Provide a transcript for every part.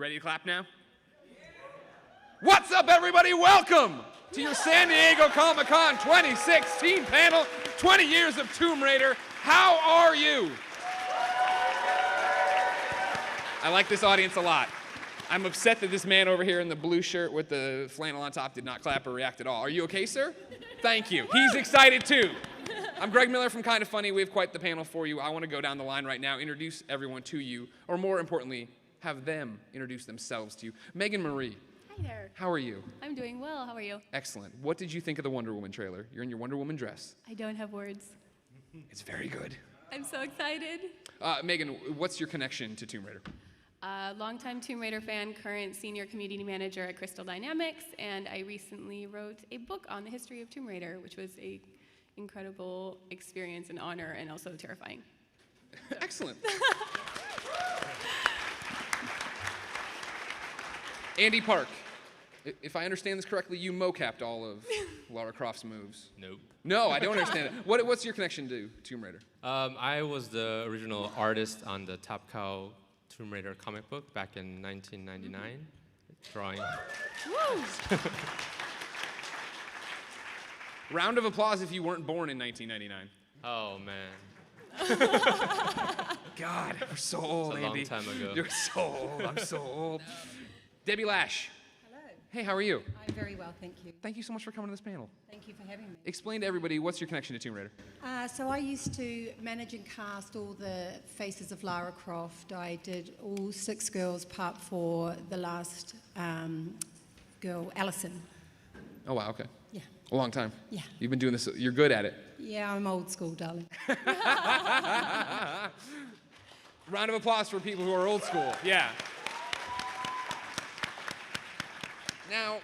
You ready to clap now? What's up, everybody? Welcome to your San Diego Comic-Con 2016 panel, 20 Years of Tomb Raider. How are you? I like this audience a lot. I'm upset that this man over here in the blue shirt with the flannel on top did not clap or react at all. Are you okay, sir? Thank you. He's excited too. I'm Greg Miller from Kinda Funny. We have quite the panel for you. I want to go down the line right now, introduce everyone to you, or more importantly, have them introduce themselves to you. Megan Marie. Hi there. How are you? I'm doing well. How are you? Excellent. What did you think of the Wonder Woman trailer? You're in your Wonder Woman dress. I don't have words. It's very good. I'm so excited. Megan, what's your connection to Tomb Raider? Longtime Tomb Raider fan, current senior community manager at Crystal Dynamics, and I recently wrote a book on the history of Tomb Raider, which was a incredible experience and honor, and also terrifying. Excellent. Andy Park, if I understand this correctly, you mocapped all of Lara Croft's moves. Nope. No, I don't understand it. What's your connection to Tomb Raider? I was the original artist on the Top Cow Tomb Raider comic book back in 1999, drawing. Woo! Round of applause if you weren't born in 1999. Oh, man. God, we're so old, It's a long Andy. time ago. You're so old. I'm so old. Debbie Lash. Hello. Hey, how are you? I'm very well, thank you. Thank you so much for coming to this panel. Thank you for having me. Explain to everybody, what's your connection to Tomb Raider? So I used to manage and cast all the faces of Lara Croft. I did all 6 girls, part 4, the last girl, Allison. Oh, wow, okay. Yeah. A long time. Yeah. You've been doing this, you're good at it. Yeah, I'm old school, darling. Round of applause for people who are old school. Yeah. Now,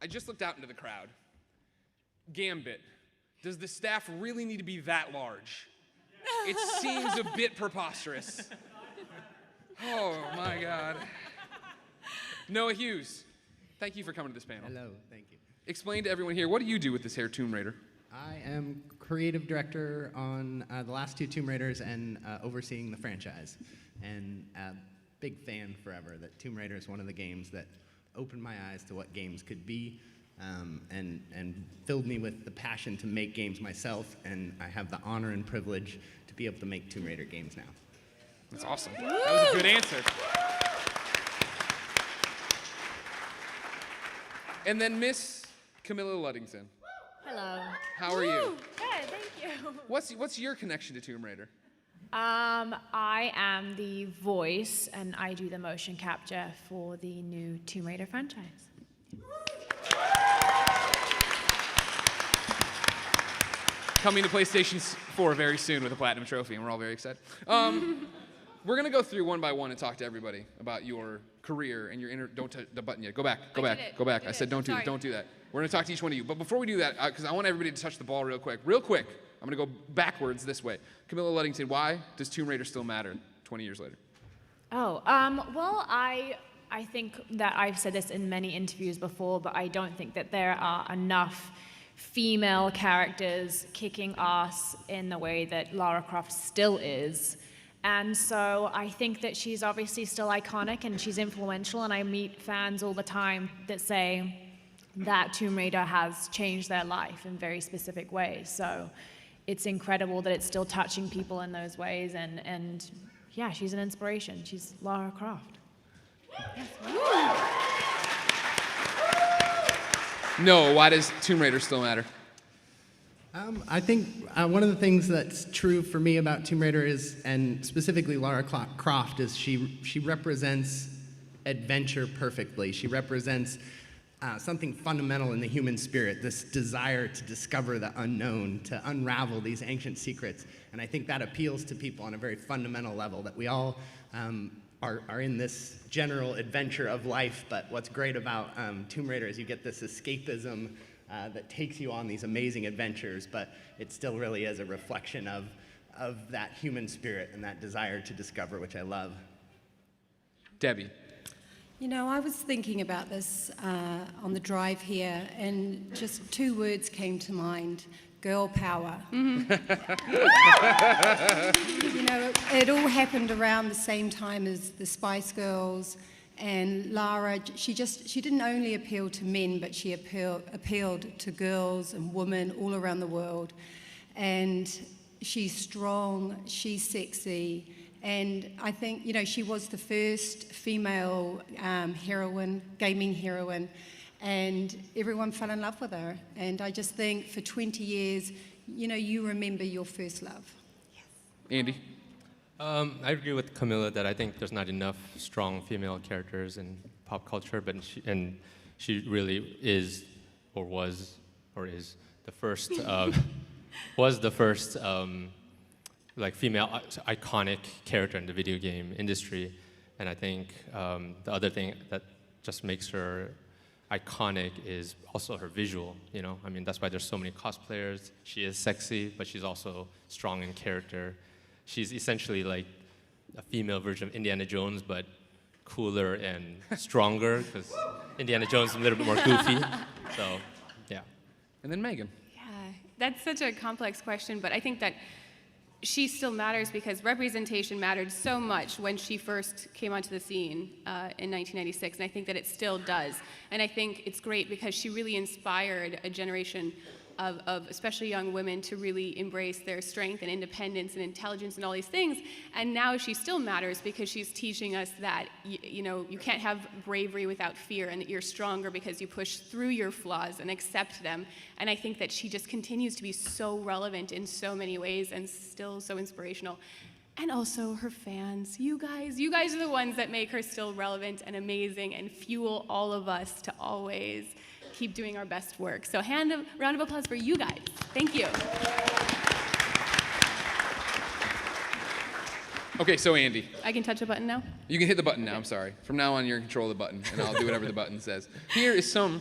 I just looked out into the crowd. Gambit, does the staff really need to be that large? It seems a bit preposterous. Oh, my God. Noah Hughes, thank you for coming to this panel. Hello, thank you. Explain to everyone here, what do you do with this hair Tomb Raider? I am creative director on the last 2 Tomb Raiders and overseeing the franchise. And a big fan forever that Tomb Raider is one of the games that opened my eyes to what games could be and filled me with the passion to make games myself. And I have the honor and privilege to be able to make Tomb Raider games now. That's awesome. That was a good answer. And then Miss Camilla Luddington. Hello. How are you? Good, thank you. What's your connection to Tomb Raider? I am the voice, and I do the motion capture for the new Tomb Raider franchise. Coming to PlayStation 4 very soon with a Platinum Trophy, and we're all very excited. We're going to go through one by one and talk to everybody about your career and your don't touch the button yet. Go back. I said don't do that. We're going to talk to each one of you. But before we do that, because I want everybody to touch the ball real quick, I'm going to go backwards this way. Camilla Luddington, why does Tomb Raider still matter 20 years later? Oh, well, I think that I've said this in many interviews before, but I don't think that there are enough female characters kicking ass in the way that Lara Croft still is. And so I think that she's obviously still iconic and she's influential, and I meet fans all the time that say that Tomb Raider has changed their life in very specific ways. So it's incredible that it's still touching people in those ways, and yeah, she's an inspiration. She's Lara Croft. No, why does Tomb Raider still matter? I think one of the things that's true for me about Tomb Raider is, and specifically Lara Croft, is she represents adventure perfectly. She represents something fundamental in the human spirit, this desire to discover the unknown, to unravel these ancient secrets. And I think that appeals to people on a very fundamental level, that we all are in this general adventure of life. But what's great about Tomb Raider is you get this escapism that takes you on these amazing adventures, but it still really is a reflection of that human spirit and that desire to discover, which I love. Debbie. You know, I was thinking about this on the drive here, and just 2 words came to mind: girl power. You know, it all happened around the same time as the Spice Girls, and Lara, she didn't only appeal to men, but she appealed to girls and women all around the world. And she's strong, she's sexy, and I think, you know, she was the first female gaming heroine, and everyone fell in love with her. And I just think for 20 years, you know, you remember your first love. Andy? I agree with Camilla that I think there's not enough strong female characters in pop culture, but she really is, or was, or is the first, was the first like female iconic character in the video game industry. And I think the other thing that just makes her iconic is also her visual, you know? I mean, that's why there's so many cosplayers. She is sexy, but she's also strong in character. She's essentially like a female version of Indiana Jones, but cooler and stronger, because Indiana Jones is a little bit more goofy. So, yeah. And then Megan. Yeah, that's such a complex question, but I think that she still matters because representation mattered so much when she first came onto the scene in 1996, and I think that it still does. And I think it's great because she really inspired a generation of especially young women to really embrace their strength and independence and intelligence and all these things. And now she still matters because she's teaching us that you know, you can't have bravery without fear, and that you're stronger because you push through your flaws and accept them. And I think that she just continues to be so relevant in so many ways and still so inspirational. And also her fans, you guys are the ones that make her still relevant and amazing and fuel all of us to always keep doing our best work. So round of applause for you guys. Thank you. Okay, so Andy. I can touch a button now? You can hit the button now, I'm sorry. From now on, you're in control of the button, and I'll do whatever the button says. Here is some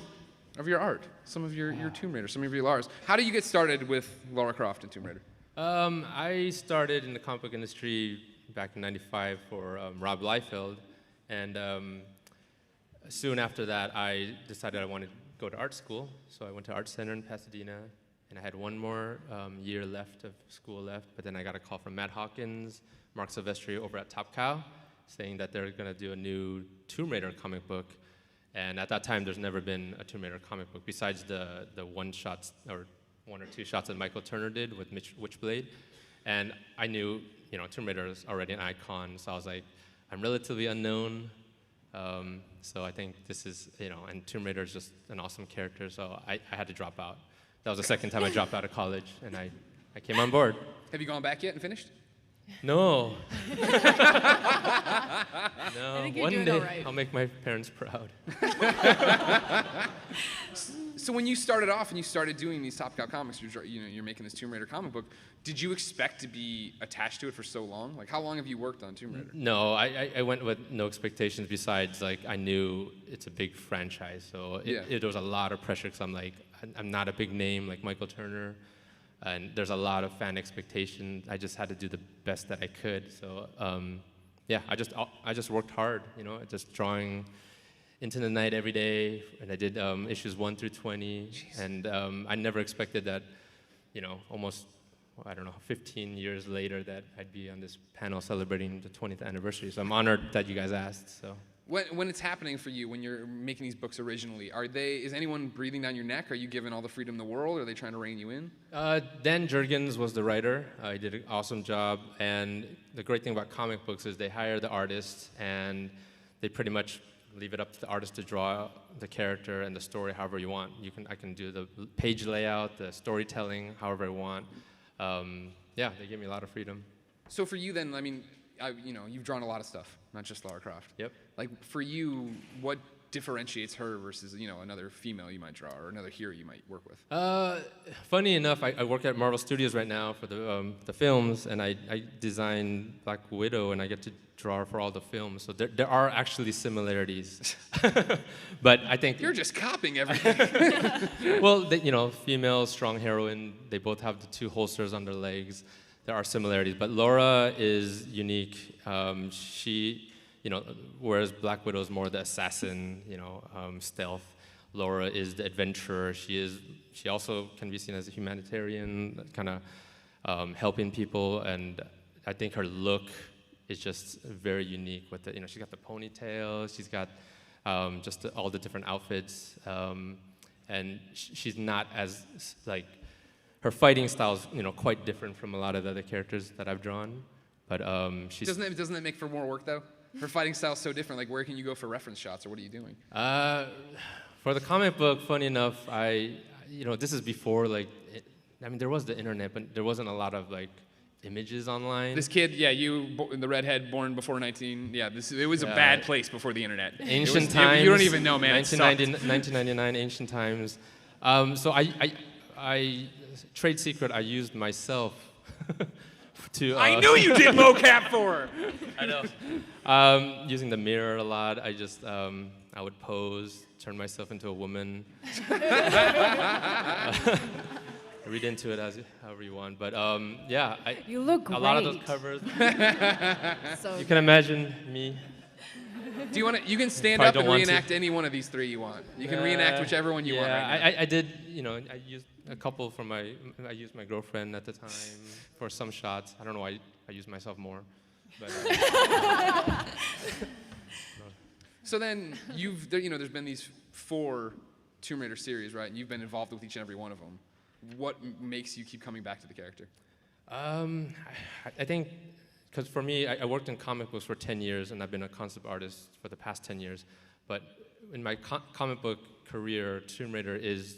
of your art, some of your Tomb Raider, some of your Laras. How do you get started with Lara Croft and Tomb Raider? I started in the comic book industry back in '95 for Rob Liefeld, and soon after that, I decided I wanted to go to art school. So I went to Art Center in Pasadena, and I had one more year left of school left, but then I got a call from Matt Hawkins, Mark Silvestri over at Top Cow, saying that they're gonna do a new Tomb Raider comic book. And at that time, there's never been a Tomb Raider comic book besides the one or two shots that Michael Turner did with Witchblade. And I knew, you know, Tomb Raider is already an icon, so I was like, I'm relatively unknown. So I think this is, you know, and Tomb Raider is just an awesome character, so I had to drop out. That was the second time I dropped out of college, and I came on board. Have you gone back yet and finished? No. I think you're One doing day all right. I'll make my parents proud. So when you started off and you started doing these Top Cow comics, you're making this Tomb Raider comic book, did you expect to be attached to it for so long? Like, how long have you worked on Tomb Raider? No, I went with no expectations besides, like, I knew it's a big franchise, so there was a lot of pressure because I'm like, I'm not a big name like Michael Turner, and there's a lot of fan expectation. I just had to do the best that I could. So yeah, I just worked hard, you know, just drawing into the night every day, and I did issues 1 through 20. Jeez. And I never expected that, you know, almost, I don't know, 15 years later that I'd be on this panel celebrating the 20th anniversary. So I'm honored that you guys asked. So. When it's happening for you, when you're making these books originally, is anyone breathing down your neck? Are you given all the freedom in the world? Or are they trying to rein you in? Dan Jurgens was the writer. He did an awesome job. And the great thing about comic books is they hire the artist, and they pretty much leave it up to the artist to draw the character and the story however you want. I can do the page layout, the storytelling, however I want. Yeah, they give me a lot of freedom. So for you then, I mean, you know, you've drawn a lot of stuff, not just Lara Croft. Yep. Like, for you, what differentiates her versus, you know, another female you might draw or another hero you might work with? Funny enough, I work at Marvel Studios right now for the films, and I design Black Widow, and I get to draw for all the films. So there are actually similarities. But I think... You're just copying everything. Well, you know, female, strong heroine, they both have the 2 holsters on their legs. There are similarities, but Laura is unique. She, you know, whereas Black Widow is more the assassin, you know, stealth. Lara is the adventurer. She also can be seen as a humanitarian, kind of helping people, and I think her look is just very unique. With the, she's got the ponytail, she's got just all the different outfits, and she's not as like her fighting style is quite different from a lot of the other characters that I've drawn. But she's doesn't that make for more work though? Her fighting style is so different. Like, where can you go for reference shots, or what are you doing? For the comic book, funny enough, this is before there was the internet, but there wasn't a lot of images online. This kid, the redhead, born before 19. Yeah, it was a bad place before the internet. Ancient times. You don't even know, man. 1999, ancient times. So I trade secret. I used myself to. I knew you did mocap for her. I know. Using the mirror a lot. I would pose, turn myself into a woman. Read into it however you want, but you look great. A lot of those covers. So you can imagine me. Do you want to? You can stand up and reenact any one of these three you want. You can reenact whichever one you want. Right now. I did. I used a couple from I used my girlfriend at the time for some shots. I don't know why I used myself more, but. So then there's been these 4 Tomb Raider series, right? And you've been involved with each and every one of them. What makes you keep coming back to the character? I think, because for me, I worked in comic books for 10 years, and I've been a concept artist for the past 10 years. But in my comic book career, Tomb Raider is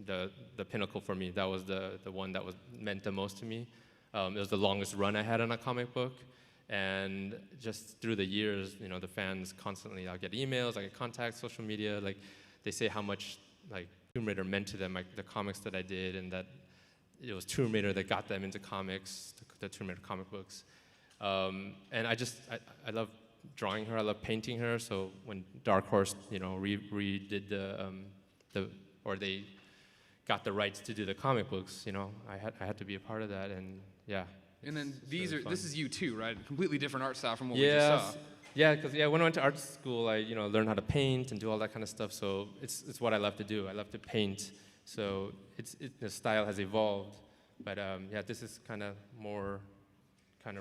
the pinnacle for me. That was the one that was meant the most to me. It was the longest run I had on a comic book. And just through the years, the fans constantly, I'll get emails, I get contacts, social media, they say how much Tomb Raider meant to them, the comics that I did, and that it was Tomb Raider that got them into comics, the Tomb Raider comic books. And I love drawing her, I love painting her. So when Dark Horse, redid they got the rights to do the comic books, I had to be a part of that, and yeah. And then this is you too, right? Completely different art style from what we just saw. Yeah, because when I went to art school, I learned how to paint and do all that kind of stuff. So it's what I love to do. I love to paint. So the style has evolved, but this is kind of more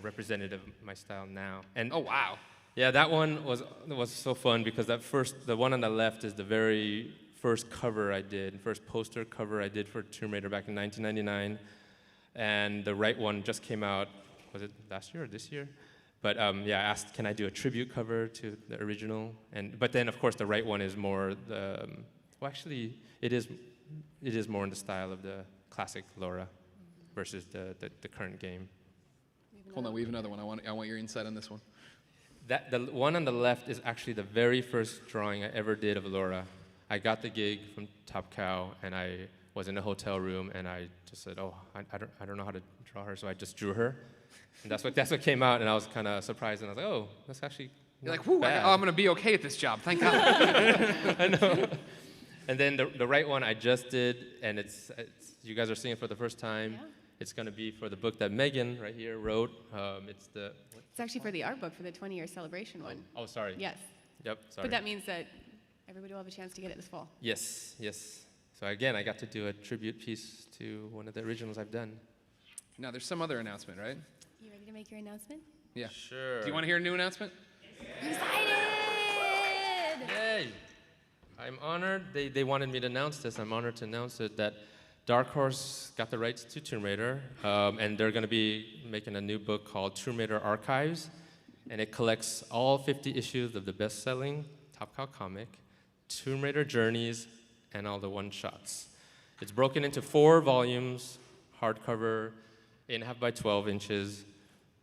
representative of my style now. And oh wow. Yeah, that one was so fun because the one on the left is the very first cover I did, first poster cover I did for Tomb Raider back in 1999. And the right one just came out, was it last year or this year? But I asked, can I do a tribute cover to the original? But then, of course, the right one is more it is more in the style of the classic Lara versus the current game. Hold on, we have another one. I want your insight on this one. The one on the left is actually the very first drawing I ever did of Lara. I got the gig from Top Cow, and I was in a hotel room, and I just said, I don't know how to draw her, so I just drew her. And that's what came out, and I was kind of surprised, and I was like, oh, that's actually You're like, whoo, I'm going to be okay at this job, thank God. I know. And then the right one I just did, and it's you guys are seeing it for the first time. Yeah. It's going to be for the book that Megan right here wrote. It's actually for the art book for the 20-year celebration one. Oh, sorry. Yes. Yep, sorry. But that means that everybody will have a chance to get it this fall. Yes. So again, I got to do a tribute piece to one of the originals I've done. Now, there's some other announcement, right? You ready to make your announcement? Yeah. Sure. Do you want to hear a new announcement? I'm excited! Yay! I'm honored. They wanted me to announce this. I'm honored to announce it that Dark Horse got the rights to Tomb Raider, and they're going to be making a new book called Tomb Raider Archives, and it collects all 50 issues of the best-selling Top Cow comic, Tomb Raider Journeys, and all the one-shots. It's broken into 4 volumes, hardcover, 8.5 by 12 inches.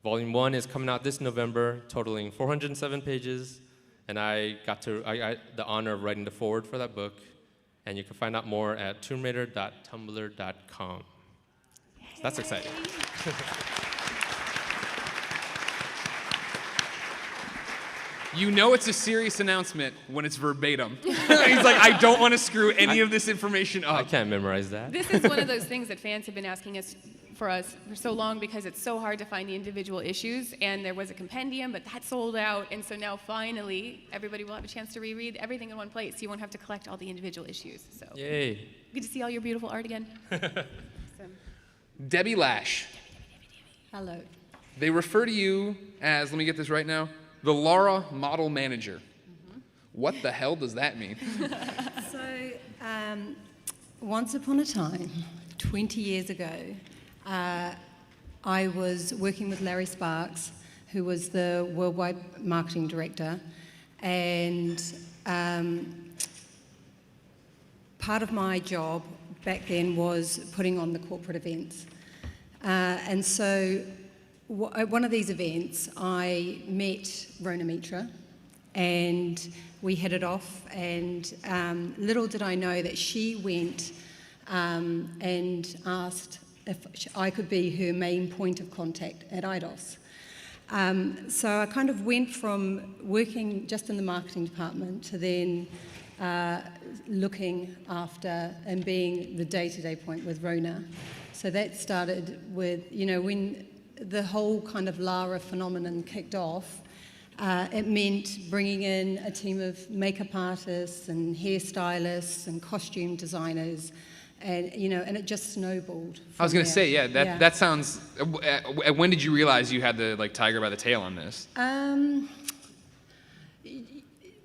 Volume 1 is coming out this November, totaling 407 pages, and I got the honor of writing the foreword for that book, and you can find out more at tombRaider.tumblr.com. So that's exciting. You know it's a serious announcement when it's verbatim. He's like, I don't want to screw any of this information up. I can't memorize that. This is one of those things that fans have been asking us for us for so long because it's so hard to find the individual issues, and there was a compendium, but that sold out, and so now finally everybody will have a chance to reread everything in one place, so you won't have to collect all the individual issues. So Yay. good to see all your beautiful art again. Awesome. Debbie Lash. Hello. They refer to you as, let me get this right now, the Lara Model Manager. What the hell does that mean? So, once upon a time, 20 years ago, I was working with Larry Sparks, who was the worldwide marketing director, and part of my job back then was putting on the corporate events. And so at one of these events, I met Rona Mitra, and we hit it off, and little did I know that she went and asked if I could be her main point of contact at IDOS. So I kind of went from working just in the marketing department to then looking after and being the day-to-day point with Rona. So that started with, when the whole kind of Lara phenomenon kicked off, it meant bringing in a team of makeup artists and hairstylists and costume designers, and and it just snowballed. I was going to there. say, yeah, that sounds. When did you realize you had the tiger by the tail on this?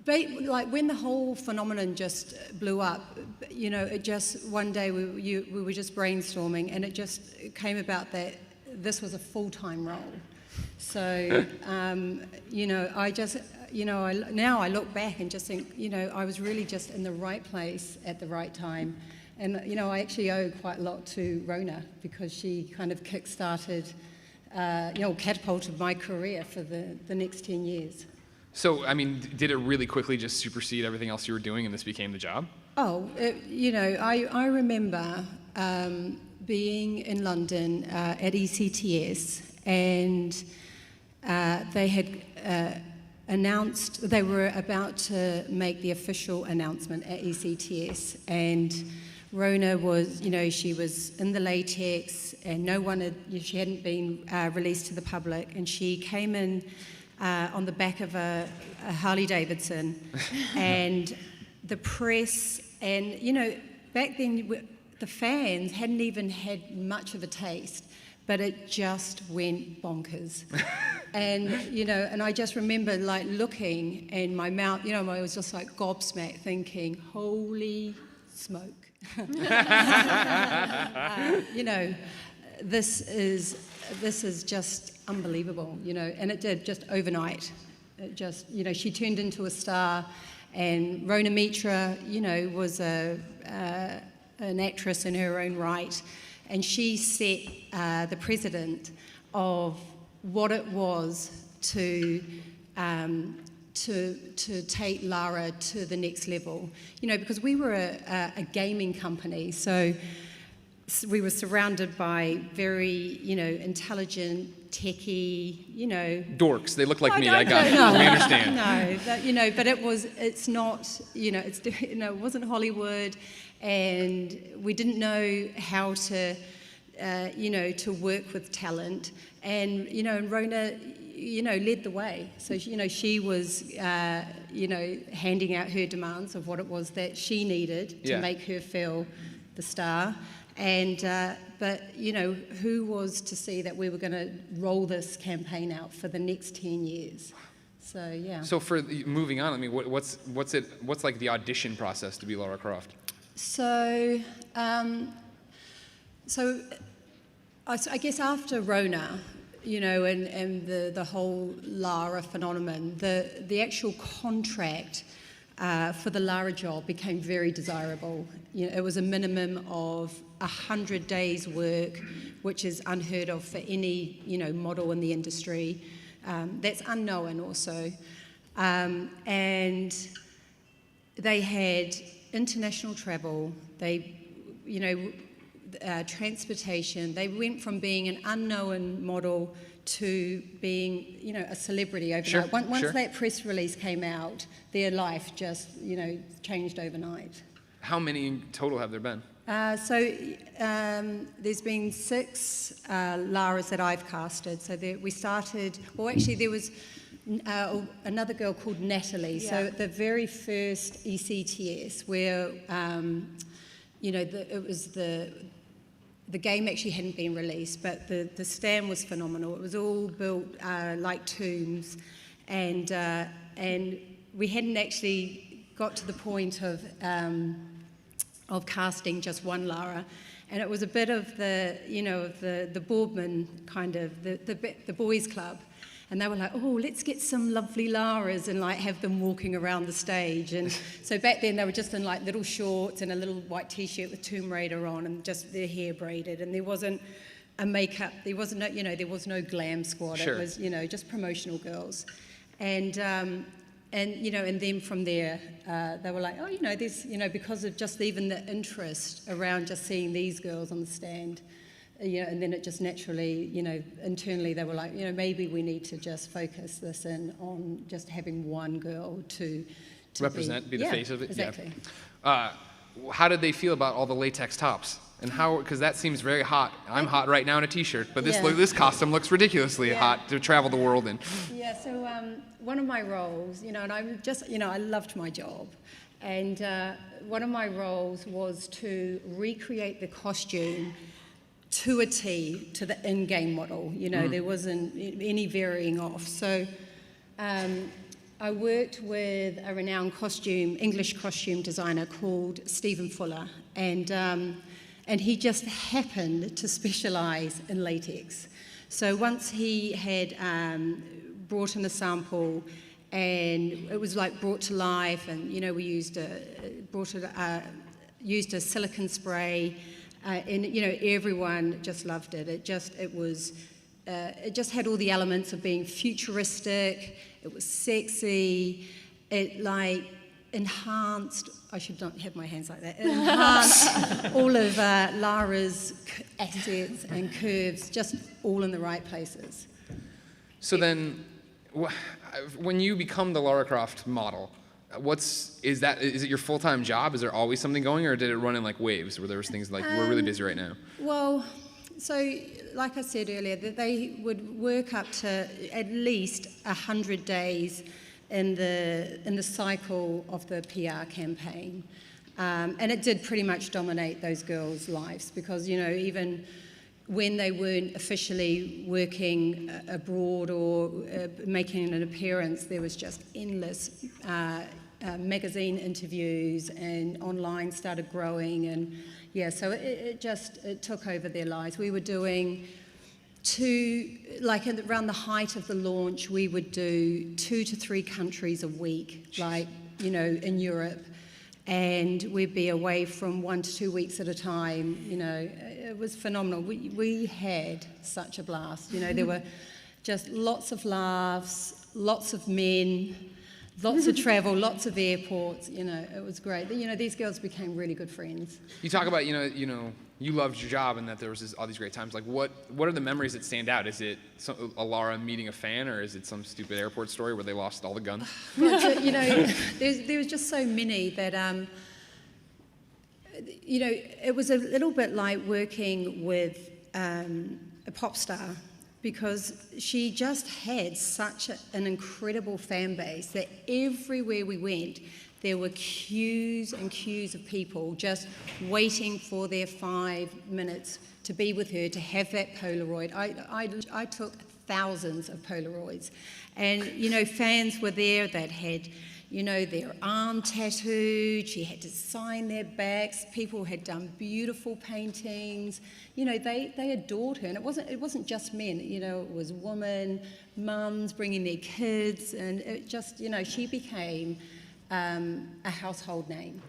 Like when the whole phenomenon just blew up, it just one day we were just brainstorming, and it just came about that this was a full-time role. So, I just, now I look back and just think, I was really just in the right place at the right time. And, I actually owe quite a lot to Rona because she kind of kick-started, catapulted my career for the next 10 years. So, I mean, did it really quickly just supersede everything else you were doing and this became the job? Oh, I remember being in London at ECTS, and they had announced, they were about to make the official announcement at ECTS, and Rona was, she was in the latex, and she hadn't been released to the public, and she came in on the back of a Harley Davidson, and the press, and back then the fans hadn't even had much of a taste, but it just went bonkers. And and I just remember looking, and my mouth, I was just like gobsmacked, thinking, holy smoke. This is just unbelievable, and it did just overnight. It just, she turned into a star, and Rona Mitra, was an actress in her own right, and she set the precedent of what it was to take Lara to the next level, because we were a gaming company, so we were surrounded by very, intelligent, techie, Dorks. They look like me. I got it. No, We understand. No, but it's not, it wasn't Hollywood, and we didn't know how to, to work with talent, and and Rona, led the way. So she was, handing out her demands of what it was that she needed to make her feel the star. And but who was to see that we were going to roll this campaign out for the next 10 years? So yeah. So for moving on, I mean, what's like the audition process to be Lara Croft? So I guess after Rona, and the whole Lara phenomenon, the actual contract for the Lara job became very desirable. It was a minimum of 100 days' work, which is unheard of for any model in the industry. That's unknown also, and they had international travel. They, transportation. They went from being an unknown model to being, a celebrity overnight. Once that press release came out, their life just, changed overnight. How many in total have there been? There's been 6 Laras that I've casted. So we started, well, actually there was another girl called Natalie. Yeah. So the very first ECTS where, it was the game actually hadn't been released, but the stand was phenomenal. It was all built like tombs, and we hadn't actually got to the point of casting just one Lara, and it was a bit of the Boardman kind of the boys' club, and they were like, oh, let's get some lovely Laras and like have them walking around the stage. And so back then they were just in like little shorts and a little white t-shirt with Tomb Raider on and just their hair braided, and there wasn't a makeup, there was no glam squad. Sure. It was just promotional girls, and then from there they were like, oh, there's because of just even the interest around just seeing these girls on the stand. And then it just naturally, internally they were like, maybe we need to just focus this in on just having one girl to Represent, be the face of it. Exactly. Yeah. How did they feel about all the latex tops? And how, because that seems very hot. I'm hot right now in a t-shirt, but this costume looks ridiculously hot to travel the world in. Yeah, so one of my roles, and I'm just, I loved my job. And one of my roles was to recreate the costume to a T, to the in-game model. There wasn't any varying off. So I worked with a renowned English costume designer called Stephen Fuller, and he just happened to specialize in latex. So once he had brought in a sample, and it was like brought to life, and we used a silicone spray. And everyone just loved it. It just had all the elements of being futuristic. It was sexy. It like enhanced. I should not have my hands like that. It enhanced all of Lara's assets and curves, just all in the right places. So then, when you become the Lara Croft model, is it your full-time job? Is there always something going, or did it run in like waves where there was things like we're really busy right now? Well, so like I said earlier, that they would work up to at least 100 days in the cycle of the PR campaign, and it did pretty much dominate those girls' lives because even when they weren't officially working abroad or making an appearance, there was just endless magazine interviews, and online started growing, and so it took over their lives. We were doing around the height of the launch, we would do 2 to 3 countries a week, in Europe. And we'd be away from 1 to 2 weeks at a time. It was phenomenal. We had such a blast. There were just lots of laughs, lots of men, lots of travel, lots of airports. It was great. These girls became really good friends. You talk about you loved your job and that there was all these great times. Like what are the memories that stand out? Is it a Lara meeting a fan, or is it some stupid airport story where they lost all the guns? Well, there was just so many that it was a little bit like working with a pop star, because she just had such an incredible fan base that everywhere we went, there were queues and queues of people just waiting for their 5 minutes to be with her, to have that Polaroid. I took thousands of Polaroids. And, fans were there that had, their arm tattooed. She had to sign their backs. People had done beautiful paintings. They adored her. And it wasn't just men. It was women, mums bringing their kids. And it just, she became a household name.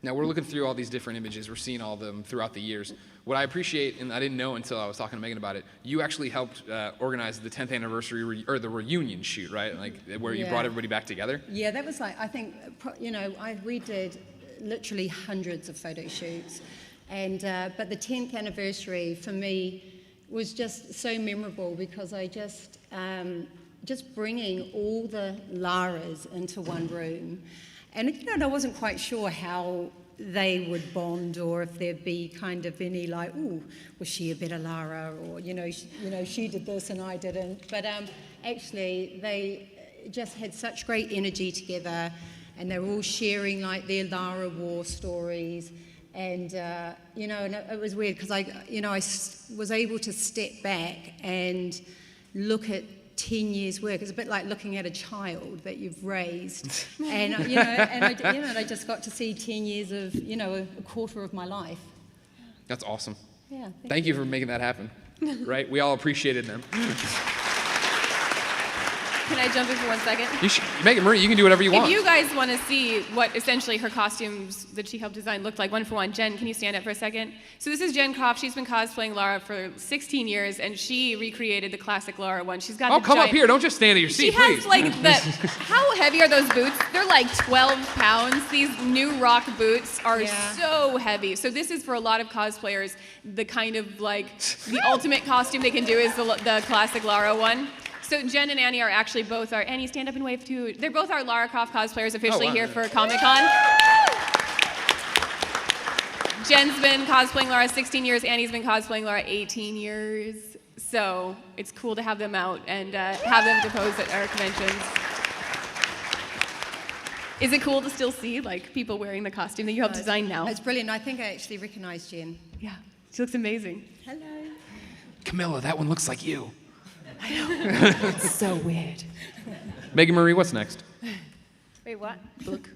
Now we're looking through all these different images. We're seeing all of them throughout the years. What I appreciate, and I didn't know until I was talking to Megan about it, you actually helped organize the 10th anniversary or the reunion shoot, right? Like where you brought everybody back together. Yeah, that was like, I think, we did literally hundreds of photo shoots, and but the 10th anniversary for me was just so memorable because I just bringing all the Laras into one room. And I wasn't quite sure how they would bond, or if there'd be kind of any like, ooh, was she a better Lara, or she did this and I didn't. But actually, they just had such great energy together, and they were all sharing like their Lara war stories. And and it was weird because I was able to step back and look at 10 years' work. It's a bit like looking at a child that you've raised, and I just got to see 10 years of a quarter of my life. That's awesome. Yeah. Thank you for making that happen. Right? We all appreciated them. Can I jump in for 1 second? You should, Megan Marie, you can do whatever you want. If you guys want to see what essentially her costumes that she helped design looked like, one for one, Jen, can you stand up for a second? So this is Jen Croft. She's been cosplaying Lara for 16 years, and she recreated the classic Lara one. She's got come up here. Don't just stand at your seat, She has please. like how heavy are those boots? They're like 12 pounds. These new rock boots are so heavy. So this is for a lot of cosplayers, the kind of like the ultimate costume they can do is the classic Lara one. So Jen and Annie are actually both our, Annie, stand up and wave too. They're both our Lara Croft cosplayers officially here for Comic-Con. Jen's been cosplaying Lara 16 years, Annie's been cosplaying Lara 18 years. So it's cool to have them out and have them to pose at our conventions. Is it cool to still see like people wearing the costume that you helped design now? It's brilliant. I think I actually recognize Jen. Yeah, she looks amazing. Hello. Camilla, that one looks like you. I know. It's so weird. Megan Marie, what's next? Wait, what? Book.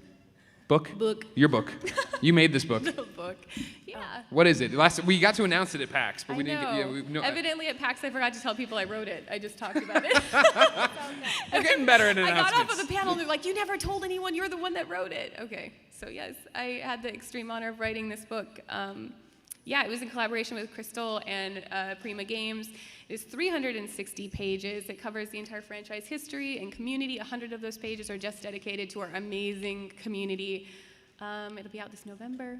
Book? Book. Your book. You made this book. The book. Yeah. What is it? We got to announce it at PAX, but we didn't get. Evidently at PAX, I forgot to tell people I wrote it. I just talked about it. You're getting better at I announcements. got off of the panel and they're like, "You never told anyone you're the one that wrote it." Okay, so yes, I had the extreme honor of writing this book. It was in collaboration with Crystal and Prima Games. It is 360 pages. It covers the entire franchise history and community. 100 of those pages are just dedicated to our amazing community. It'll be out this November.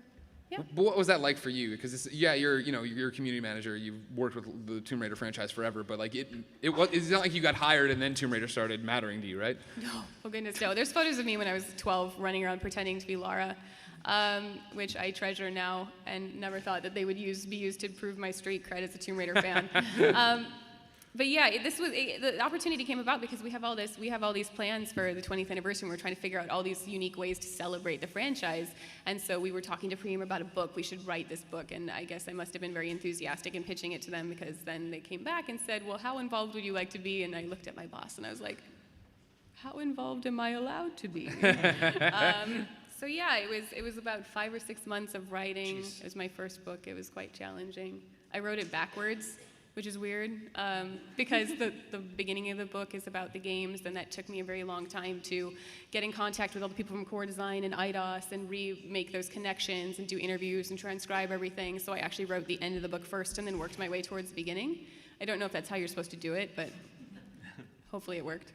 Yeah. But what was that like for you? Because you're a community manager. You've worked with the Tomb Raider franchise forever, but like it's not like you got hired and then Tomb Raider started mattering to you, right? No, oh goodness, no. There's photos of me when I was 12 running around pretending to be Lara, which I treasure now and never thought that they would be used to prove my street cred as a Tomb Raider fan. But yeah, the opportunity came about because we have all these plans for the 20th anniversary, and we're trying to figure out all these unique ways to celebrate the franchise. And so we were talking to Prima about a book. We should write this book, and I guess I must have been very enthusiastic in pitching it to them, because then they came back and said, "Well, how involved would you like to be?" And I looked at my boss and I was like, "How involved am I allowed to be?" So yeah, it was about 5 or 6 months of writing. Jeez. It was my first book. It was quite challenging. I wrote it backwards, which is weird, because the beginning of the book is about the games, and that took me a very long time to get in contact with all the people from Core Design and IDOS and remake those connections and do interviews and transcribe everything. So I actually wrote the end of the book first and then worked my way towards the beginning. I don't know if that's how you're supposed to do it, but hopefully it worked.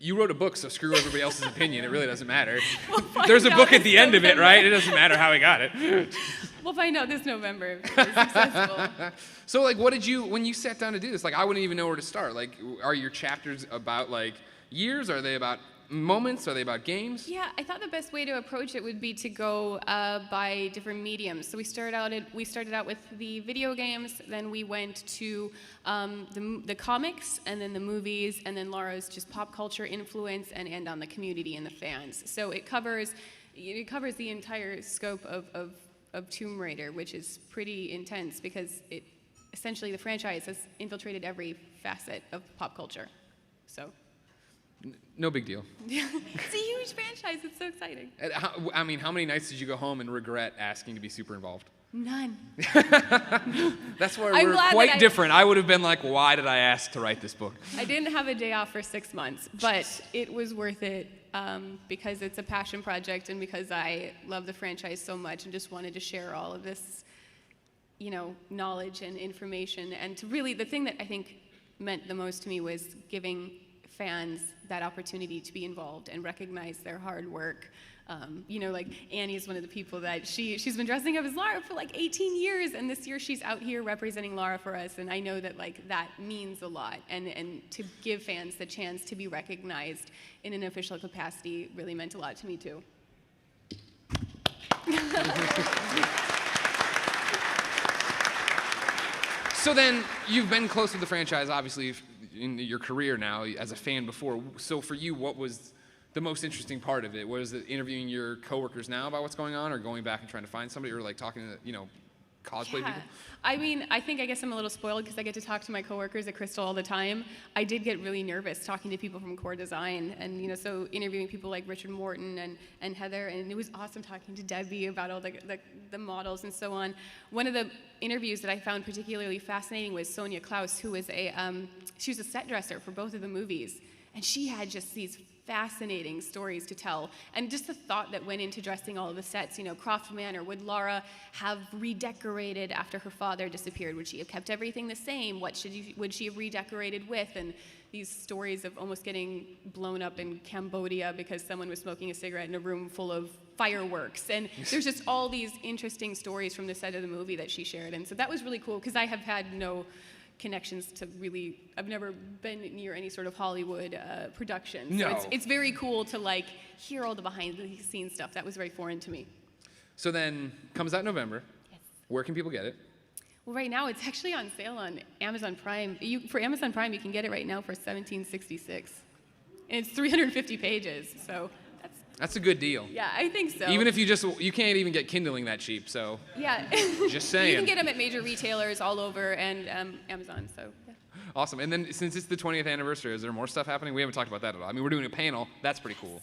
You wrote a book, so screw everybody else's opinion. It really doesn't matter. We'll There's a book at the end of it, November. right? It doesn't matter how he got it. We'll find out this November if it was successful. So, like, when you sat down to do this, like, I wouldn't even know where to start. Like, are your chapters about, like, years? Are they about moments? Are they about games? Yeah, I thought the best way to approach it would be to go by different mediums. So we started out with the video games, then we went to the comics, and then the movies, and then Lara's just pop culture influence, and end on the community and the fans. So it covers the entire scope of Tomb Raider, which is pretty intense because essentially the franchise has infiltrated every facet of pop culture. So. No big deal. It's a huge franchise. It's so exciting. How many nights did you go home and regret asking to be super involved? None. That's where we're quite different. I would have been like, why did I ask to write this book? I didn't have a day off for 6 months, but it was worth it because it's a passion project and because I love the franchise so much and just wanted to share all of this, knowledge and information. And the thing that I think meant the most to me was giving fans that opportunity to be involved and recognize their hard work. Like Annie is one of the people that she's been dressing up as Lara for like 18 years, and this year she's out here representing Lara for us, and I know that like that means a lot, and to give fans the chance to be recognized in an official capacity really meant a lot to me too. So then, you've been close with the franchise, obviously, in your career now as a fan before. So for you, what was the most interesting part of it? Was it interviewing your coworkers now about what's going on, or going back and trying to find somebody, or like talking to, cosplay people? I mean, I guess I'm a little spoiled because I get to talk to my coworkers at Crystal all the time. I did get really nervous talking to people from core design, and so interviewing people like Richard Morton and Heather, and it was awesome talking to Debbie about all the models and so on. One of the interviews that I found particularly fascinating was Sonia Klaus, who was she was a set dresser for both of the movies, and she had just these fascinating stories to tell, and just the thought that went into dressing all of the sets. Croft Manor, would Lara have redecorated after her father disappeared? Would she have kept everything the same? What would she have redecorated with? And these stories of almost getting blown up in Cambodia because someone was smoking a cigarette in a room full of fireworks. And there's just all these interesting stories from the set of the movie that she shared, and so that was really cool because I have had no connections to really, I've never been near any sort of Hollywood production. So No. it's very cool to hear all the behind the scenes stuff. That was very foreign to me. So then, comes out in November. Yes. Where can people get it? Well, right now it's actually on sale on Amazon Prime. For Amazon Prime, you can get it right now for $17.66. And it's 350 pages, so That's a good deal. yeah, I think so. Even if you can't even get Kindling that cheap, so Yeah. just You saying. can get them at major retailers all over and Amazon, so yeah. Awesome. And then since it's the 20th anniversary, is there more stuff happening? We haven't talked about that at all. I mean, we're doing a panel. That's pretty cool.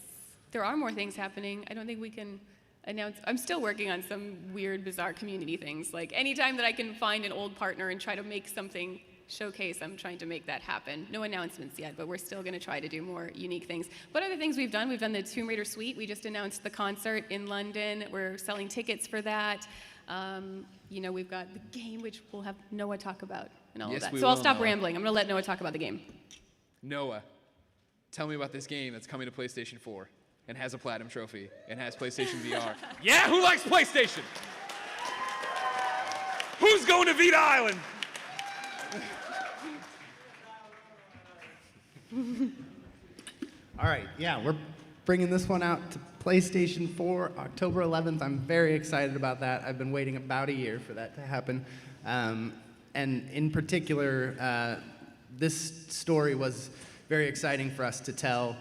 There are more things happening. I don't think we can announce. I'm still working on some weird, bizarre community things. Like anytime that I can find an old partner and try to make something showcase, I'm trying to make that happen. No announcements yet, but we're still going to try to do more unique things. What other things we've done the Tomb Raider Suite. We just announced the concert in London. We're selling tickets for that. We've got the game, which we'll have Noah talk about and all Yes, of that. we So I'll will, stop Noah. rambling. I'm going to let Noah talk about the game. Noah, tell me about this game that's coming to PlayStation 4 and has a Platinum Trophy and has PlayStation VR. Yeah, who likes PlayStation? Who's going to Vita Island? All right, yeah, we're bringing this one out to PlayStation 4 October 11th. I'm very excited about that. I've been waiting about a year for that to happen. And in particular, this story was very exciting for us to tell.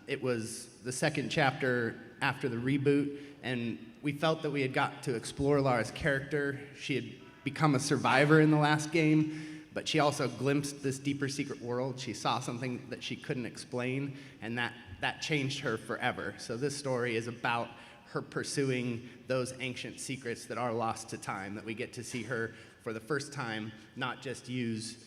It was the second chapter after the reboot, and we felt that we had got to explore Lara's character. She had become a survivor in the last game, but she also glimpsed this deeper secret world. She saw something that she couldn't explain, and that changed her forever. So this story is about her pursuing those ancient secrets that are lost to time, that we get to see her for the first time not just use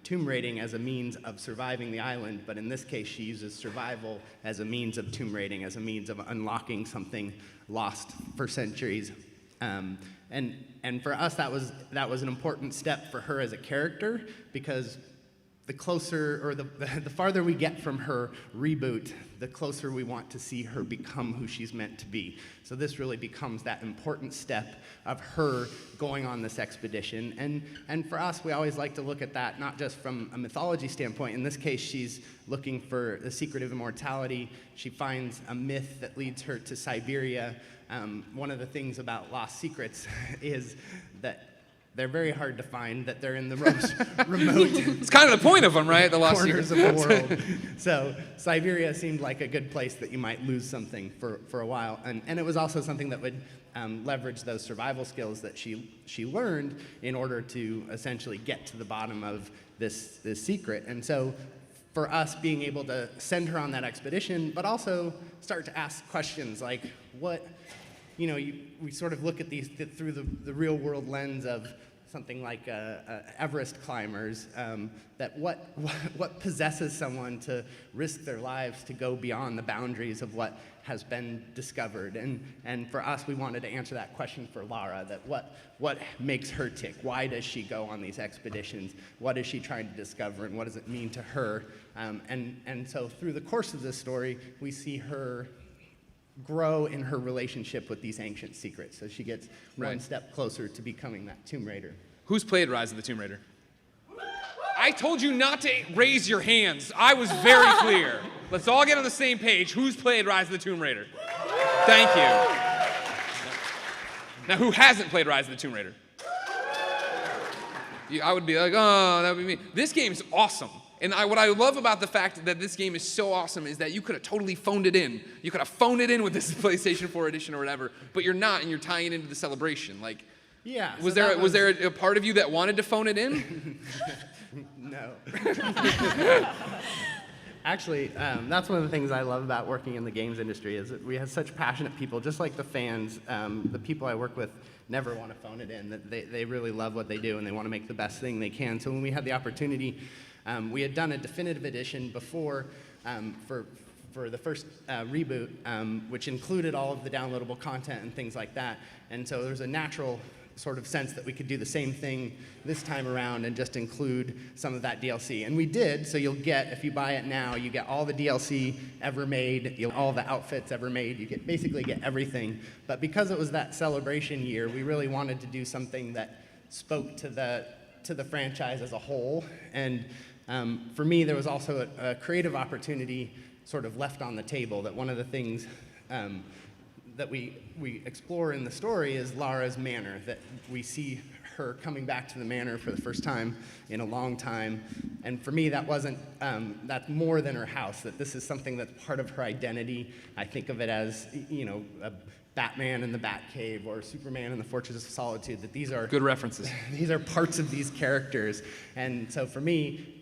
tomb raiding as a means of surviving the island, but in this case she uses survival as a means of tomb raiding, as a means of unlocking something lost for centuries. And for us, that was an important step for her as a character, because the closer, or the farther we get from her reboot, the closer we want to see her become who she's meant to be. So this really becomes that important step of her going on this expedition. And for us, we always like to look at that not just from a mythology standpoint. In this case, she's looking for the secret of immortality. She finds a myth that leads her to Siberia. One of the things about lost secrets is that they're very hard to find, that they're in the most remote It's kind of the point of them, right? The Lost corners Secrets. of the world. So Siberia seemed like a good place that you might lose something for a while. And it was also something that would leverage those survival skills that she learned in order to essentially get to the bottom of this secret. And so for us, being able to send her on that expedition, but also start to ask questions like, we sort of look at these through the real world lens of something like Everest climbers, that what possesses someone to risk their lives to go beyond the boundaries of what has been discovered. And for us, we wanted to answer that question for Lara, that what makes her tick? Why does she go on these expeditions? What is she trying to discover, and what does it mean to her? And so through the course of this story, we see her grow in her relationship with these ancient secrets. So she gets one Right. step closer to becoming that Tomb Raider. Who's played Rise of the Tomb Raider? I told you not to raise your hands. I was very clear. Let's all get on the same page. Who's played Rise of the Tomb Raider? Thank you. Now, who hasn't played Rise of the Tomb Raider? I would be like, oh, that would be me. This game is awesome. And what I love about the fact that this game is so awesome is that you could have totally phoned it in. You could have phoned it in with this PlayStation 4 edition or whatever, but you're not, and you're tying it into the celebration. Like, yeah. Was there a part of you that wanted to phone it in? No. Actually, that's one of the things I love about working in the games industry is that we have such passionate people, just like the fans. The people I work with never want to phone it in. That they really love what they do and they want to make the best thing they can. So when we had the opportunity, we had done a definitive edition before for the first reboot, which included all of the downloadable content and things like that. And so there was a natural sort of sense that we could do the same thing this time around and just include some of that DLC. And we did, so you'll get, if you buy it now, you get all the DLC ever made, all the outfits ever made, you basically get everything. But because it was that celebration year, we really wanted to do something that spoke to the franchise as a whole. And for me, there was also a creative opportunity sort of left on the table, that one of the things that we explore in the story is Lara's manor, that we see her coming back to the manor for the first time in a long time. And for me, that's more than her house, that this is something that's part of her identity. I think of it as, a Batman in the Batcave or Superman in the Fortress of Solitude, that these are good references. These are parts of these characters. And so for me,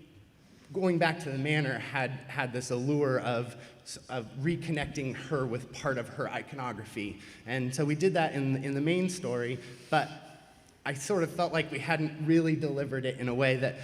going back to the manor had this allure of reconnecting her with part of her iconography. And so we did that in the main story, but I sort of felt like we hadn't really delivered it in a way that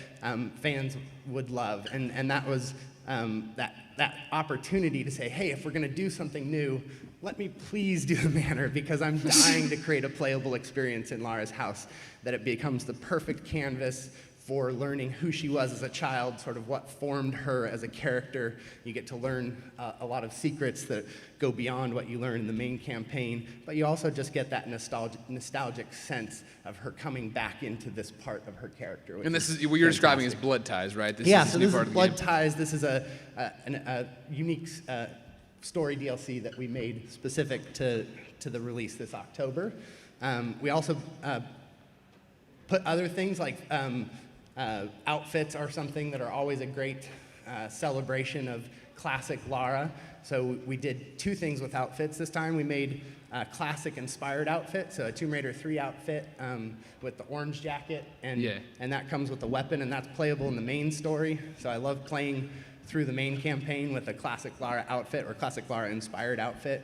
fans would love. And that was that opportunity to say, hey, if we're going to do something new, let me please do the manor, because I'm dying to create a playable experience in Lara's house, that it becomes the perfect canvas for learning who she was as a child, sort of what formed her as a character. You get to learn a lot of secrets that go beyond what you learn in the main campaign, but you also just get that nostalgic sense of her coming back into this part of her character. And this is what you're describing as blood ties, right? So this is blood ties. This is a unique story DLC that we made specific to the release this October. We also put other things like outfits are something that are always a great celebration of classic Lara. So we did two things with outfits this time. We made a classic inspired outfit, so a Tomb Raider 3 outfit with the orange jacket, and that comes with the weapon, and that's playable in the main story. So I love playing through the main campaign with a classic Lara outfit or classic Lara inspired outfit.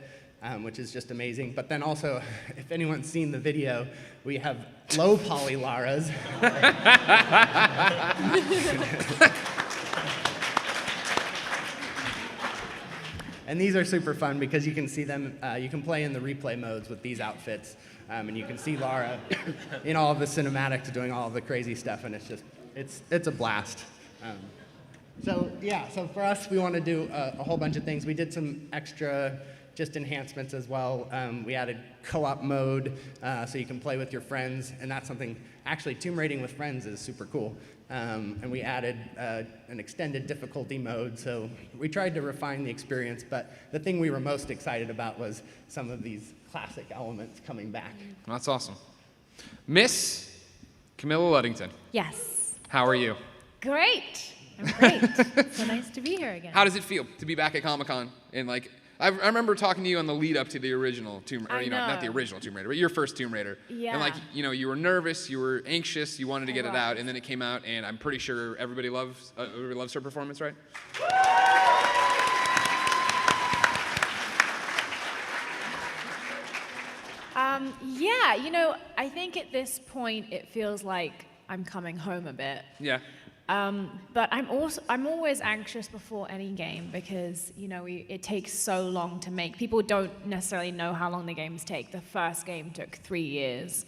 Which is just amazing. But then also, if anyone's seen the video, we have low poly Laras. And these are super fun because you can see them, you can play in the replay modes with these outfits, and you can see Lara in all of the cinematics doing all of the crazy stuff, and it's a blast. So for us, we want to do a whole bunch of things. We did some extra just enhancements as well. We added co-op mode, so you can play with your friends, and that's something, actually, Tomb Raiding with friends is super cool. And we added an extended difficulty mode, so we tried to refine the experience, but the thing we were most excited about was some of these classic elements coming back. That's awesome. Miss Camilla Luddington. Yes. How are you? Great. I'm great. So nice to be here again. How does it feel to be back at Comic-Con? And I remember talking to you on the lead up to the original Tomb Raider, not the original Tomb Raider, but your first Tomb Raider. Yeah. And you were nervous, you were anxious, you wanted to get it out, and then it came out, and I'm pretty sure everybody loves her performance, right? Yeah, I think at this point it feels like I'm coming home a bit. Yeah. But I'm always anxious before any game because it takes so long to make. People don't necessarily know how long the games take. The first game took 3 years.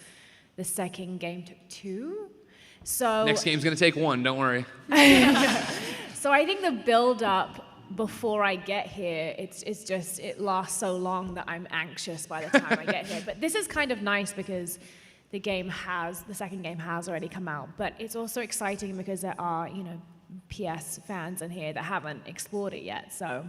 The second game took 2. So next game's gonna take 1. Don't worry. So I think the build up before I get here, it lasts so long that I'm anxious by the time I get here. But this is kind of nice because the second game has already come out, but it's also exciting because there are, PS fans in here that haven't explored it yet, so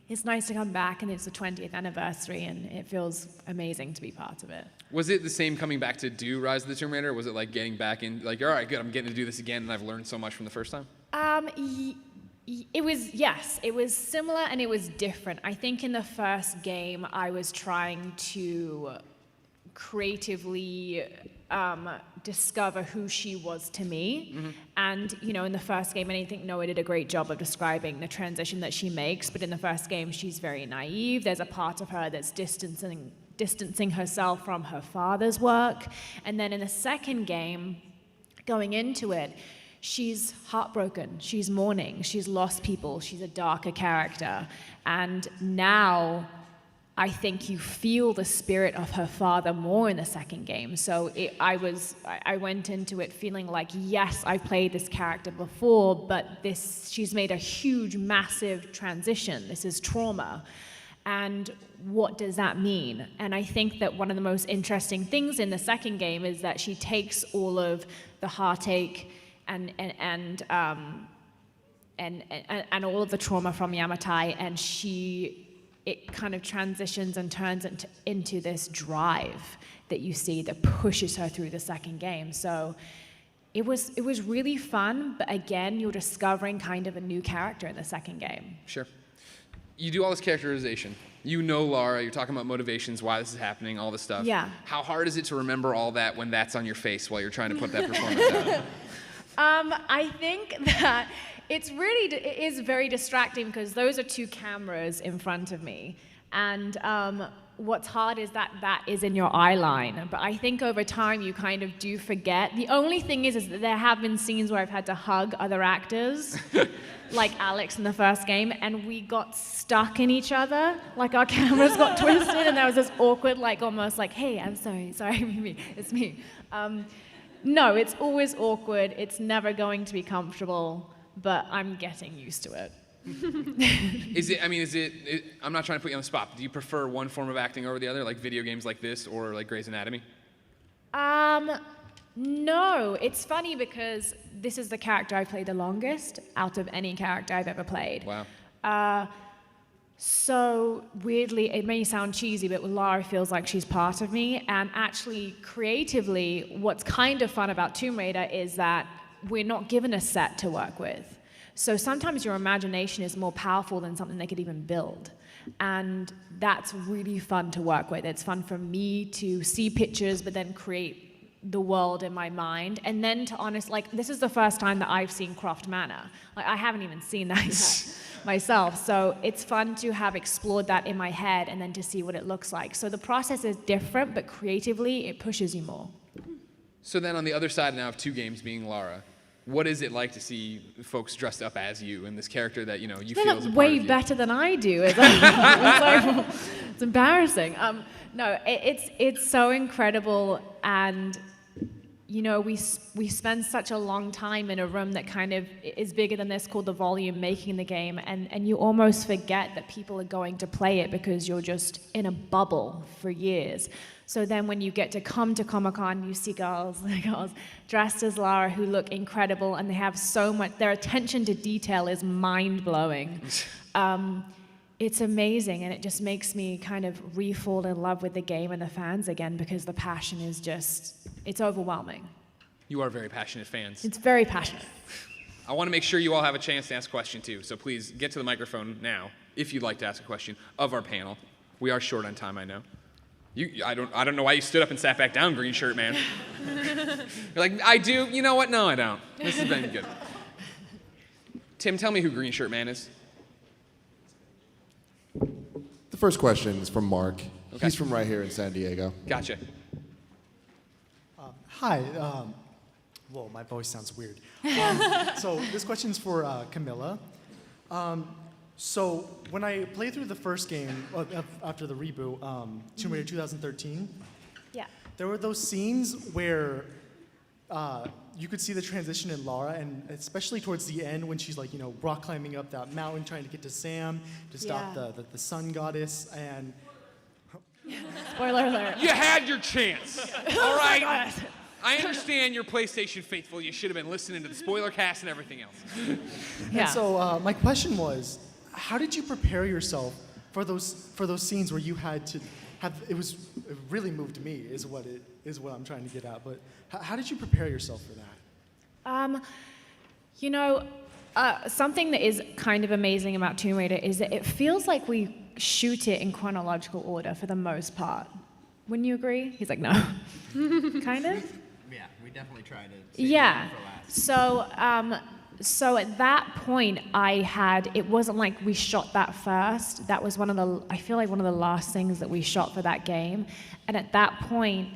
it's nice to come back, and it's the 20th anniversary, and it feels amazing to be part of it. Was it the same coming back to do Rise of the Tomb Raider? Or was it like getting back in, like, all right, good, I'm getting to do this again, and I've learned so much from the first time? It was similar and it was different. I think in the first game, I was trying to creatively discover who she was to me. Mm-hmm. And, in the first game, and I think Noah did a great job of describing the transition that she makes, but in the first game, she's very naive. There's a part of her that's distancing herself from her father's work. And then in the second game, going into it, she's heartbroken, she's mourning, she's lost people, she's a darker character. And now I think you feel the spirit of her father more in the second game. So I went into it feeling like, yes, I've played this character before, but she's made a huge, massive transition. This is trauma. And what does that mean? And I think that one of the most interesting things in the second game is that she takes all of the heartache and all of the trauma from Yamatai, and it kind of transitions and turns into this drive that you see that pushes her through the second game. So it was really fun, but again, you're discovering kind of a new character in the second game. Sure. You do all this characterization. You know Lara, you're talking about motivations, why this is happening, all this stuff. Yeah. How hard is it to remember all that when that's on your face while you're trying to put that performance out? I think that it is very distracting because those are two cameras in front of me. And what's hard is that is in your eye line. But I think over time you kind of do forget. The only thing is that there have been scenes where I've had to hug other actors, like Alex in the first game, and we got stuck in each other. Like our cameras got twisted, and there was this awkward, like almost like, hey, I'm sorry, it's me. No, it's always awkward. It's never going to be comfortable, but I'm getting used to it. I'm not trying to put you on the spot, but do you prefer one form of acting over the other, like video games like this or like Grey's Anatomy? No, it's funny because this is the character I played the longest out of any character I've ever played. Wow. So weirdly, it may sound cheesy, but Lara feels like she's part of me. And actually, creatively, what's kind of fun about Tomb Raider is that we're not given a set to work with. So sometimes your imagination is more powerful than something they could even build. And that's really fun to work with. It's fun for me to see pictures, but then create the world in my mind. And then this is the first time that I've seen Croft Manor. Like, I haven't even seen that yet myself. So it's fun to have explored that in my head and then to see what it looks like. So the process is different, but creatively, it pushes you more. So then on the other side now of two games being Lara, what is it like to see folks dressed up as you and this character that you feel is a part way of you? better than I do. It's embarrassing. No, it's so incredible, and we spend such a long time in a room that kind of is bigger than this, called the volume, making the game, and you almost forget that people are going to play it because you're just in a bubble for years. So then when you get to come to Comic-Con, you see girls dressed as Lara who look incredible, and they have so much, their attention to detail is mind-blowing. It's amazing, and it just makes me kind of re-fall in love with the game and the fans again, because the passion is it's overwhelming. You are very passionate fans. It's very passionate. I want to make sure you all have a chance to ask a question too, so please get to the microphone now if you'd like to ask a question of our panel. We are short on time, I know. I don't know why you stood up and sat back down, green shirt man. You're like, I do. You know what? No, I don't. This has been good. Tim, tell me who Green Shirt Man is. The first question is from Mark. Okay. He's from right here in San Diego. Gotcha. Hi. Whoa, my voice sounds weird. So this question's for Camilla. So when I played through the first game after the reboot, Tomb Raider 2013, Yeah. there were those scenes where you could see the transition in Lara, and especially towards the end when she's rock climbing up that mountain trying to get to Sam to stop the sun goddess, and Spoiler alert. You had your chance. All right. I understand you're PlayStation faithful. You should have been listening to the spoiler cast and everything else. Yeah. And so my question was, how did you prepare yourself for those scenes where you had to have it really moved me is what I'm trying to get at. But how did you prepare yourself for that? You know, something that is kind of amazing about Tomb Raider is that it feels like we shoot it in chronological order for the most part. Wouldn't you agree? He's like, no. Kind of? Yeah, we definitely try to. Yeah. So at that point, it wasn't like we shot that first. That was I feel like one of the last things that we shot for that game. And at that point,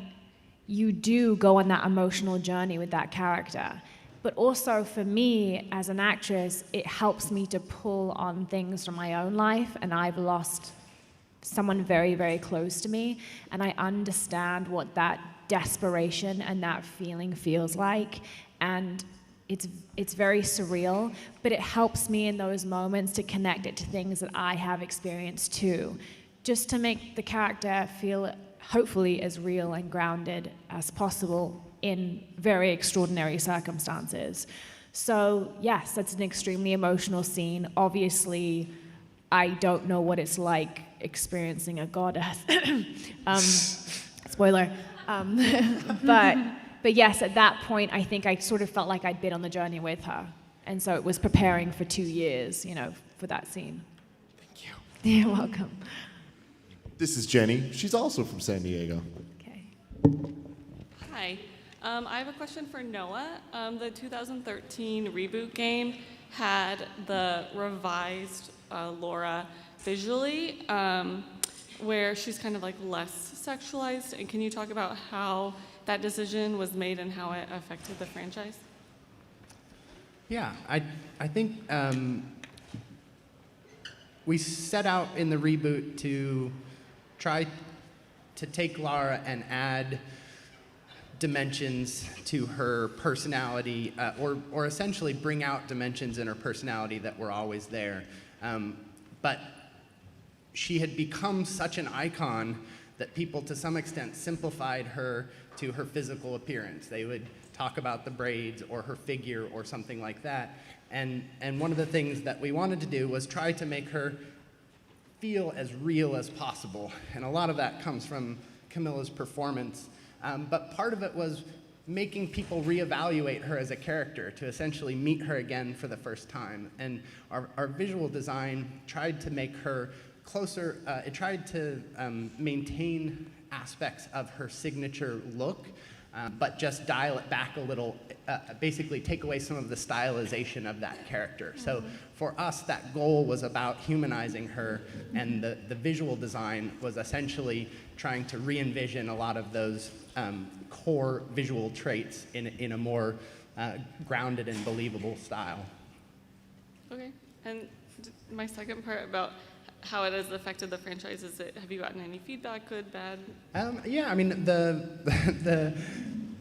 you do go on that emotional journey with that character. But also for me, as an actress, it helps me to pull on things from my own life, and I've lost someone very, very close to me, and I understand what that desperation and that feeling feels like, and it's very surreal, but it helps me in those moments to connect it to things that I have experienced too, just to make the character feel hopefully as real and grounded as possible in very extraordinary circumstances. So yes, that's an extremely emotional scene. Obviously, I don't know what it's like experiencing a goddess. Spoiler. But yes, at that point, I think I sort of felt like I'd been on the journey with her. And so it was preparing for 2 years, for that scene. Thank you. You're welcome. This is Jenny. She's also from San Diego. Okay. Hi. I have a question for Noah. The 2013 reboot game had the revised Laura visually, where she's kind of like less sexualized. And can you talk about how that decision was made and how it affected the franchise? Yeah, I think we set out in the reboot to try to take Lara and add dimensions to her personality, or essentially bring out dimensions in her personality that were always there. But she had become such an icon that people, to some extent, simplified her to her physical appearance. They would talk about the braids or her figure or something like that. And one of the things that we wanted to do was try to make her feel as real as possible. And a lot of that comes from Camilla's performance. But part of it was making people reevaluate her as a character, to essentially meet her again for the first time. And our visual design tried to make her closer, it tried to maintain aspects of her signature look, but just dial it back a little, basically take away some of the stylization of that character. So for us, that goal was about humanizing her, and the visual design was essentially trying to re-envision a lot of those core visual traits in a more grounded and believable style. Okay. And my second part about how it has affected the franchise, have you gotten any feedback, good, bad? Yeah, I mean,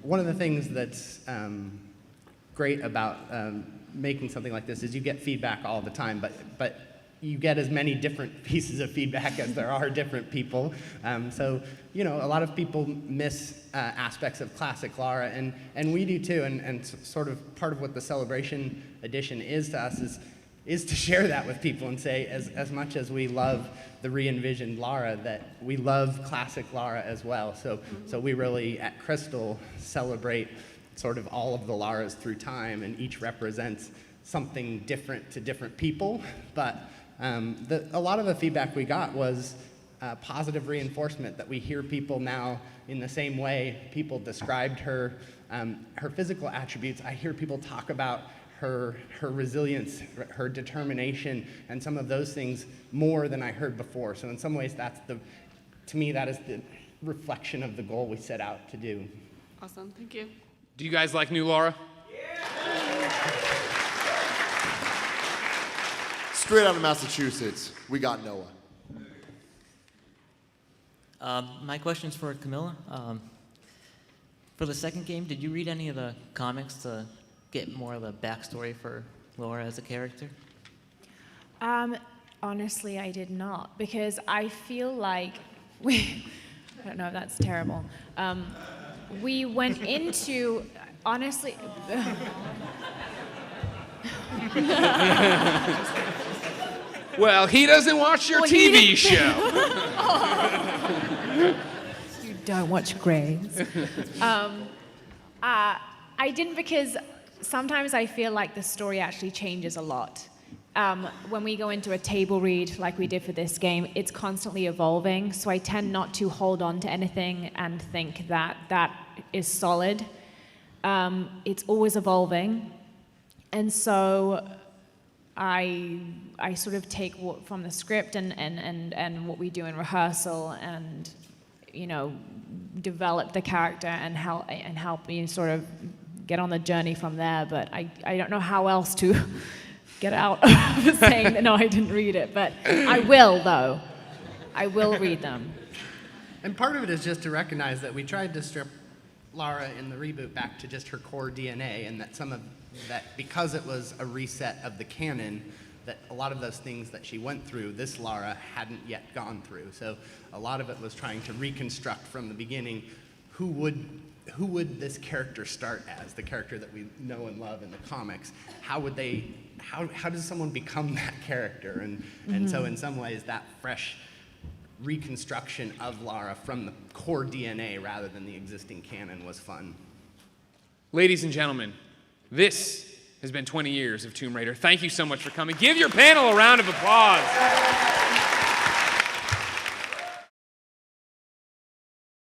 one of the things that's great about making something like this is you get feedback all the time, but you get as many different pieces of feedback as there are different people. So, a lot of people miss aspects of classic Lara, and we do too, and sort of part of what the Celebration Edition is to us is to share that with people and say, as much as we love the re-envisioned Lara, that we love classic Lara as well. So we really, at Crystal, celebrate sort of all of the Laras through time, and each represents something different to different people. But a lot of the feedback we got was positive reinforcement, that we hear people now in the same way people described her physical attributes. I hear people talk about her resilience, her determination, and some of those things more than I heard before. So in some ways, to me, that is the reflection of the goal we set out to do. Awesome, thank you. Do you guys like new Lara? Straight out of Massachusetts, we got Noah. My question's for Camilla. For the second game, did you read any of the comics to get more of the backstory for Laura as a character? Honestly, I did not, because I feel like I don't know if that's terrible. We went into, honestly, Well, he doesn't watch your TV show. You don't watch Grays. I didn't because sometimes I feel like the story actually changes a lot. When we go into a table read like we did for this game, it's constantly evolving, so I tend not to hold on to anything and think that that is solid. It's always evolving, and so I sort of take what from the script and what we do in rehearsal, and develop the character and help me sort of get on the journey from there. But I don't know how else to get out of saying that no, I didn't read it, but I will though. I will read them. And part of it is just to recognize that we tried to strip Lara in the reboot back to just her core DNA, and that some of that, because it was a reset of the canon, that a lot of those things that she went through, this Lara hadn't yet gone through. So a lot of it was trying to reconstruct from the beginning who would this character start as, the character that we know and love in the comics. How does someone become that character? And so in some ways that fresh reconstruction of Lara from the core DNA rather than the existing canon was fun. Ladies and gentlemen, this has been 20 years of Tomb Raider. Thank you so much for coming. Give your panel a round of applause.